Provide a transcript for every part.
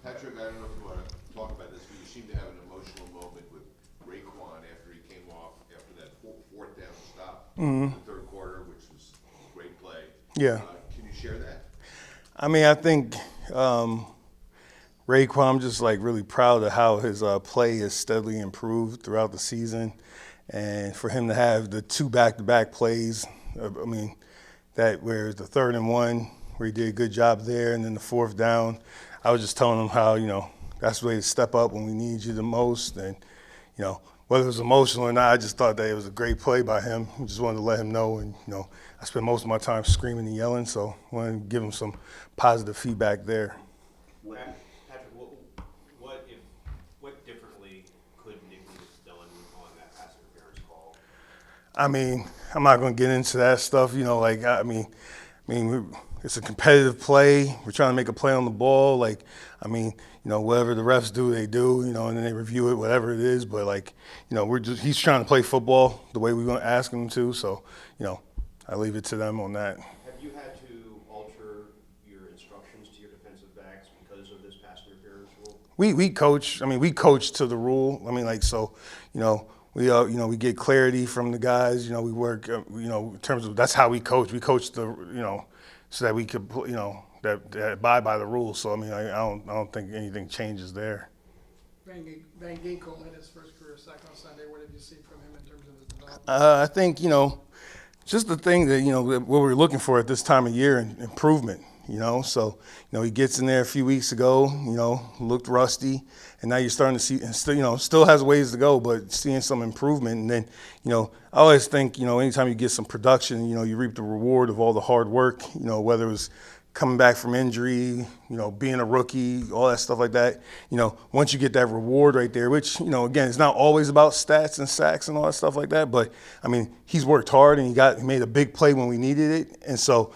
Patrick, I don't know if you want to talk about this, but you seem to have an emotional moment with Raekwon after he came off after that fourth down stop in the third quarter, which was a great play. Yeah. Can you share that? I mean, I think Raekwon, I'm just like really proud of how his play has steadily improved throughout the season. And for him to have the two back-to-back plays, I mean, that where the 3rd and 1, where he did a good job there, and then the 4th down, I was just telling him how, that's the way to step up when we need you the most. And, whether it was emotional or not, I just thought that it was a great play by him. I just wanted to let him know. And, I spent most of my time screaming and yelling, so I wanted to give him some positive feedback there. Patrick, what differently could Nick have done on that pass interference call? I mean, I'm not going to get into that stuff. It's a competitive play. We're trying to make a play on the ball. Whatever the refs do, they do. And then they review it, whatever it is. But he's trying to play football the way we want to ask him to. So, I leave it to them on that. Have you had to alter your instructions to your defensive backs because of this pass interference rule? We coach. We coach to the rule. We get clarity from the guys. We work. In terms of that's how we coach. We coach so that we could that abide by the rules. So I don't think anything changes there. Van Ginkel had his first career sack on Sunday. What did you see from him in terms of his development? I think just the thing that what we're looking for at this time of year, improvement. So he gets in there a few weeks ago. Looked rusty, and now you're starting to see, and still has ways to go, but seeing some improvement. And then I always think anytime you get some production, you reap the reward of all the hard work. Whether it was coming back from injury, being a rookie, all that stuff like that. Once you get that reward right there, which, again, it's not always about stats and sacks and all that stuff like that. But, he's worked hard and he made a big play when we needed it. And so,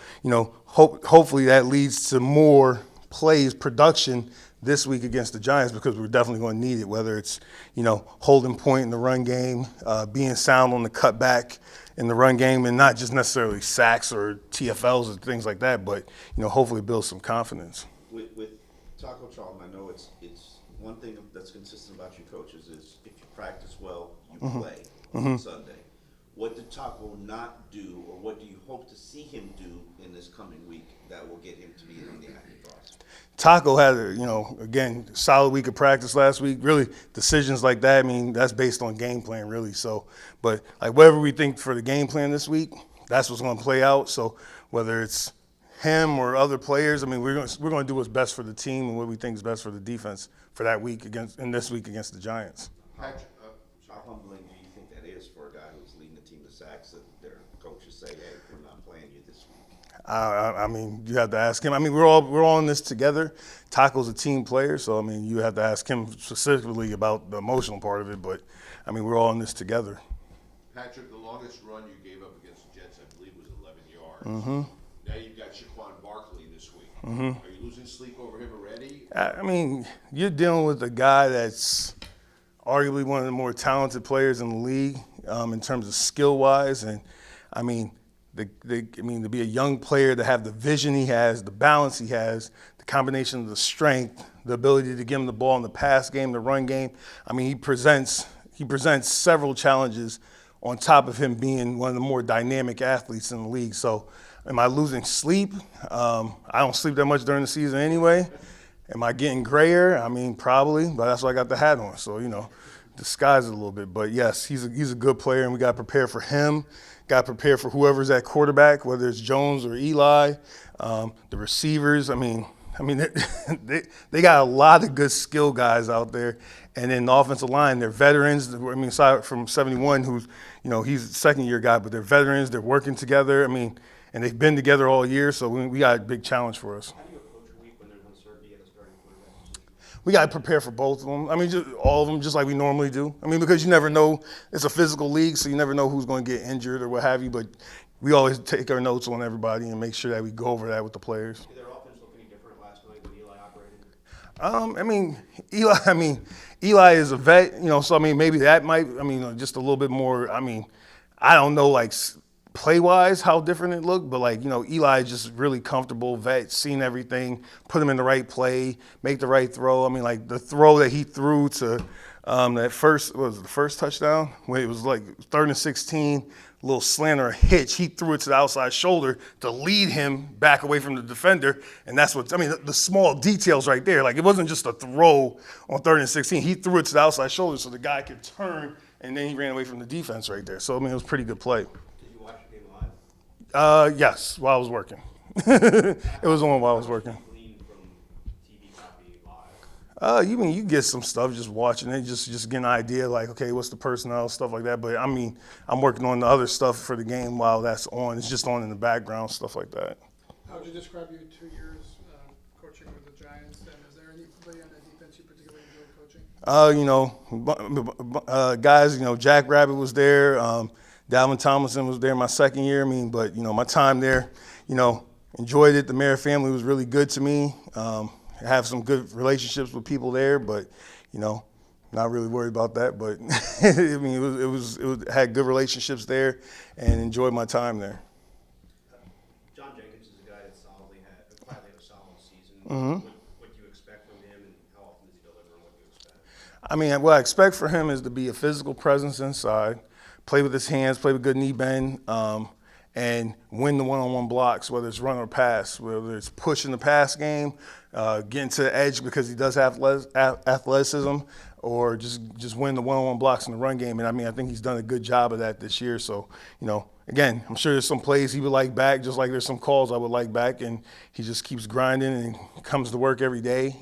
hopefully that leads to more plays, production this week against the Giants, because we're definitely going to need it, whether it's, holding point in the run game, being sound on the cutback in the run game, and not just necessarily sacks or TFLs or things like that, but, hopefully build some confidence. With Taco Charlton, I know it's one thing that's consistent about you coaches is if you practice well, you play on Sunday. What did Taco not do, or what do you hope to see him do in this coming week that will get him to be in the active roster? Taco had again, solid week of practice last week. Really, decisions like that, that's based on game plan, really. So, but whatever we think for the game plan this week, that's what's going to play out. So, whether it's him or other players, we're going to do what's best for the team and what we think is best for the defense for that week this week against the Giants. Patrick, How humbling do you think that is for a guy who's leading the team to sacks that their coaches say, "Hey, we're not playing you this week"? You have to ask him. We're all in this together. Taco's a team player, so you have to ask him specifically about the emotional part of it. But we're all in this together. Patrick, the longest run you gave up against the Jets, I believe, was 11 yards. Now you've got Raekwon Barkley this week. Are you losing sleep over him already? You're dealing with a guy that's arguably one of the more talented players in the league in terms of skill-wise, and to be a young player, to have the vision he has, the balance he has, the combination of the strength, the ability to give him the ball in the pass game, the run game. He presents several challenges on top of him being one of the more dynamic athletes in the league. So, am I losing sleep? I don't sleep that much during the season anyway. Am I getting grayer? Probably, but that's why I got the hat on. So, disguise it a little bit. But yes, he's a good player, and we got to prepare for him. Got to prepare for whoever's at quarterback, whether it's Jones or Eli, the receivers. They got a lot of good skill guys out there. And then the offensive line, they're veterans. Aside from 71, who's, he's a second-year guy, but they're veterans. They're working together. And they've been together all year, so we got a big challenge for us. How do you approach a week when there's uncertainty at a starting quarterback position? We got to prepare for both of them. Just all of them, just like we normally do. Because you never know. It's a physical league, so you never know who's going to get injured or what have you. But we always take our notes on everybody and make sure that we go over that with the players. Did their offense look any different last night when Eli operated? Eli is a vet, so maybe that might, just a little bit more. I don't know, play-wise, how different it looked, but like, Eli is just really comfortable, vet, seen everything, put him in the right play, make the right throw. I mean, like the throw that he threw to that first, what was it, the first touchdown? When it was like 3rd and 16, a little slant or a hitch, he threw it to the outside shoulder to lead him back away from the defender. And that's what, I mean, the small details right there. Like, it wasn't just a throw on 3rd and 16. He threw it to the outside shoulder so the guy could turn, and then he ran away from the defense right there. So, I mean, it was a pretty good play. Did you watch the game live? Yes, while I was working. It was on while I was working. Glean from TV copy live. You get some stuff just watching it, just get an idea, like, okay, what's the personnel, stuff like that. But I mean, I'm working on the other stuff for the game while that's on. It's just on in the background, stuff like that. How would you describe your 2 years coaching with the Giants? And is there anybody on the defense you particularly enjoyed coaching? Guys, Jack Rabbit was there. Dalvin Tomlinson was there my second year. I mean, but, my time there, enjoyed it. The Mayer family was really good to me. Have some good relationships with people there, but, not really worried about that. But, I mean, it was had good relationships there and enjoyed my time there. John Jenkins is a guy that quietly had a solid season. Mm-hmm. What do you expect from him, and how often does he deliver, and what do you expect? I mean, what I expect for him is to be a physical presence inside, play with his hands, play with good knee bend, and win the one-on-one blocks, whether it's run or pass, whether it's pushing the pass game, getting to the edge because he does have athleticism, or just win the one-on-one blocks in the run game. And I mean, I think he's done a good job of that this year. So, again, I'm sure there's some plays he would like back, just like there's some calls I would like back. And he just keeps grinding and comes to work every day,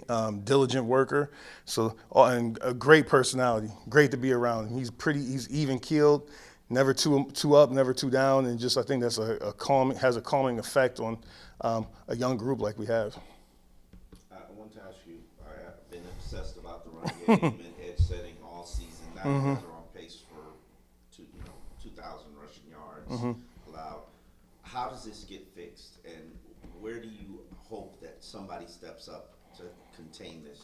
diligent worker. So, and a great personality, great to be around. He's even keeled, never too up, never too down. And just, I think that's has a calming effect on a young group like we have. I want to ask you, I've been obsessed about the run game and edge setting all season. Now you guys are on pace for 2,000 rushing yards allowed. How does this get fixed, and where do you hope that somebody steps up to contain this?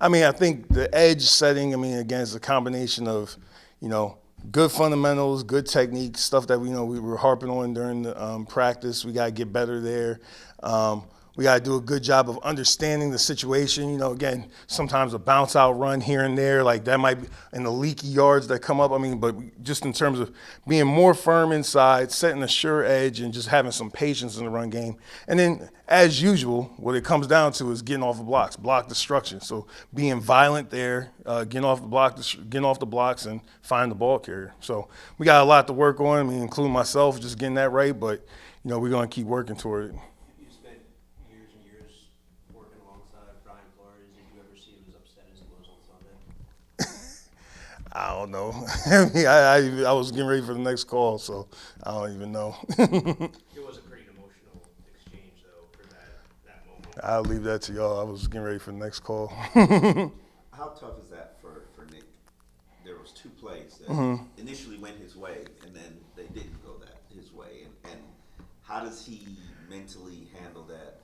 I mean, I think the edge setting, I mean, again, is a combination of, good fundamentals, good technique, stuff that we were harping on during the practice. We got to get better there. We got to do a good job of understanding the situation. Again, sometimes a bounce out run here and there, like that might be in the leaky yards that come up. I mean, but just in terms of being more firm inside, setting a sure edge, and just having some patience in the run game. And then, as usual, what it comes down to is getting off the blocks, block destruction. So being violent there, getting off the blocks, and find the ball carrier. So we got a lot to work on. I mean, including myself, just getting that right. But we're going to keep working toward it. You spent years and years working alongside Brian Flores. Did you ever see him as upset as he was on Sunday? I don't know. I mean, I was getting ready for the next call, so I don't even know. It was a pretty emotional exchange, though, for that moment. I'll leave that to y'all. I was getting ready for the next call. How tough is that for Nick? There was 2 plays that initially went his way, and then they didn't go his way. And how does he mentally handle that?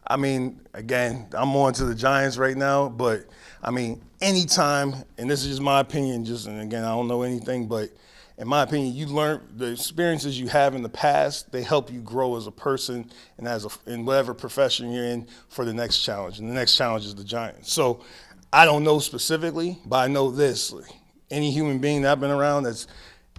I mean, again, I'm on to the Giants right now, but I mean, anytime, and this is just my opinion, and again, I don't know anything, but in my opinion, you learn the experiences you have in the past, they help you grow as a person and in whatever profession you're in for the next challenge. And the next challenge is the Giants. So I don't know specifically, but I know this. Any human being that I've been around that's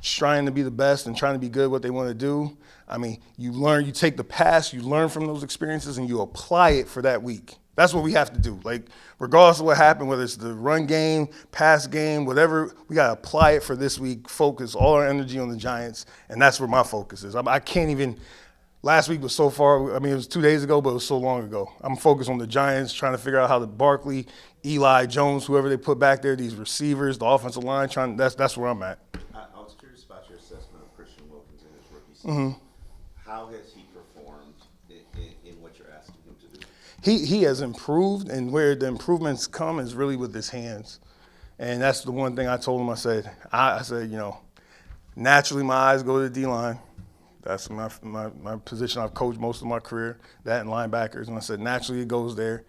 trying to be the best and trying to be good at what they want to do, I mean, you take the past, you learn from those experiences, and you apply it for that week. That's what we have to do. Like, regardless of what happened, whether it's the run game, pass game, whatever, we got to apply it for this week, focus all our energy on the Giants, and that's where my focus is. I can't even – last week was so far – I mean, it was 2 days ago, but it was so long ago. I'm focused on the Giants, trying to figure out how the Barkley, Eli, Jones, whoever they put back there, these receivers, the offensive line, that's where I'm at. I was curious about your assessment of Christian Wilkins in his rookie season. How has he performed in what you're asking him to do? He has improved, and where the improvements come is really with his hands. And that's the one thing I told him. I said, naturally my eyes go to the D-line. That's my position I've coached most of my career, that and linebackers. And I said, naturally it goes there.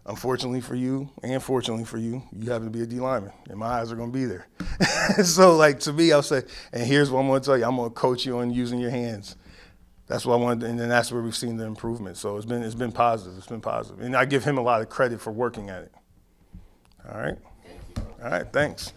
unfortunately for you and fortunately for you, you happen to be a D lineman, and my eyes are going to be there. So, like, to me, I'll say, and here's what I'm going to tell you. I'm going to coach you on using your hands. That's what I wanted, and then that's where we've seen the improvement. So it's been positive. It's been positive, and I give him a lot of credit for working at it. All right. All right. Thanks.